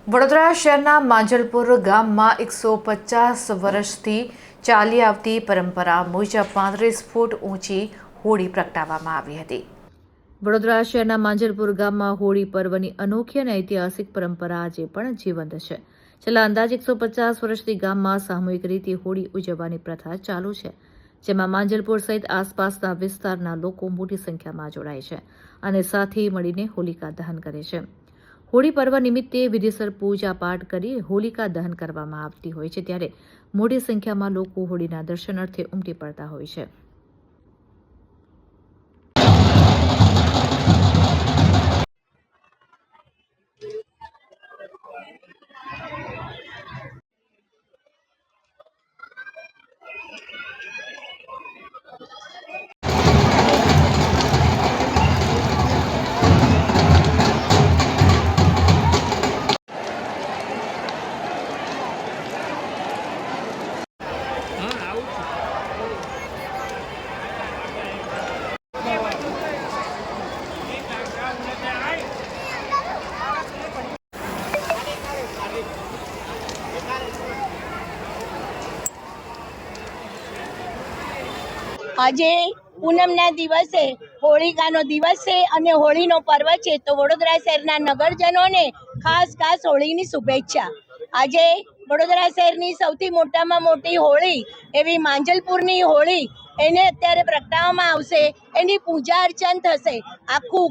વડોદરા શહેરના માંજલપુર ગામમાં 150 વર્ષથી ચાલી આવતી પરંપરા મુજબ 35 ફૂટ ઊંચી હોળી પ્રગટાવવામાં આવી હતી। વડોદરા શહેરના માંજલપુર ગામમાં હોળી પર્વની અનોખી અને ઐતિહાસિક પરંપરા આજે પણ જીવંત છે। છેલ્લા અંદાજે 150 વર્ષથી ગામમાં સામૂહિક રીતે હોળી ઉજવવાની પ્રથા ચાલુ છે, જેમાં માંજલપુર સહિત આસપાસના વિસ્તારના લોકો મોટી સંખ્યામાં જોડાય છે અને સાથે મળીને હોલિકા દહન કરે છે। હોળી પર્વ નિમિત્તે વિધિસર પૂજા પાઠ કરી હોલિકા દહન કરવામાં આવતી હોય છે, ત્યારે મોટી સંખ્યામાં લોકો હોળીના દર્શનાર્થે ઉમટી પડતા હોય છે। આજે પૂનમના દિવસે હોળિકાનો દિવસ છે અને હોળીનો પર્વ છે, તો વડોદરા શહેરના નગરજનોને ખાસ હોળીની શુભેચ્છા। આજે વડોદરા શહેરની સૌથી મોટામાં મોટી હોળી એવી માંજલપુરની હોળી એને અત્યારે પ્રગટાવવામાં આવશે, એની પૂજા અર્ચન થશે। આખું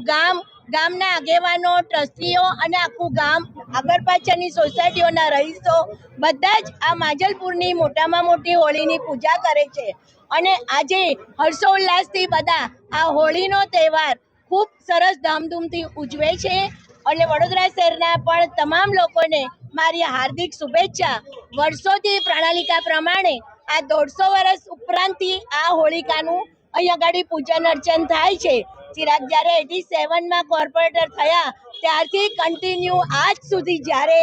ગામના આગેવાનો, ટ્રસ્ટીઓ અને આખું ગામ આગળ પાછળની સોસાયટીઓના રહીશો બધા જ આ માંજલપુરની મોટામાં મોટી હોળીની પૂજા કરે છે અને આજે હર્ષોલ્લાસથી બધા આ હોળીનો તહેવાર ખૂબ સરસ ધામધૂમથી ઉજવે છે અને વડોદરા શહેરના પણ તમામ લોકોને મારી હાર્દિક શુભેચ્છા। વર્ષોથી પ્રણાલિકા પ્રમાણે આ 150 વર્ષ ઉપરાંતથી આ હોળિકાનું અહીંયા આગળ પૂજન અર્ચન થાય છે। ચિરાગ જ્યારે 87માં કોર્પોરેટર થયા ત્યારથી કન્ટિન્યુ આજ સુધી, જ્યારે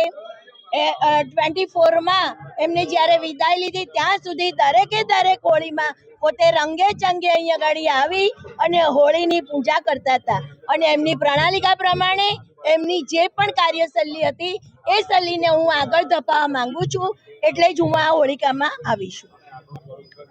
24માં એમને જ્યારે વિદાય લીધી ત્યાં સુધી દરેક હોળીમાં પોતે રંગે ચંગે અહીંયા આગળ આવી અને હોળીની પૂજા કરતા હતા અને એમની પ્રણાલિકા પ્રમાણે એમની જે પણ કાર્યશૈલી હતી એ શૈલીને હું આગળ ધપાવવા માંગુ છું, એટલે જ હું આ હોળિકામાં આવી છું।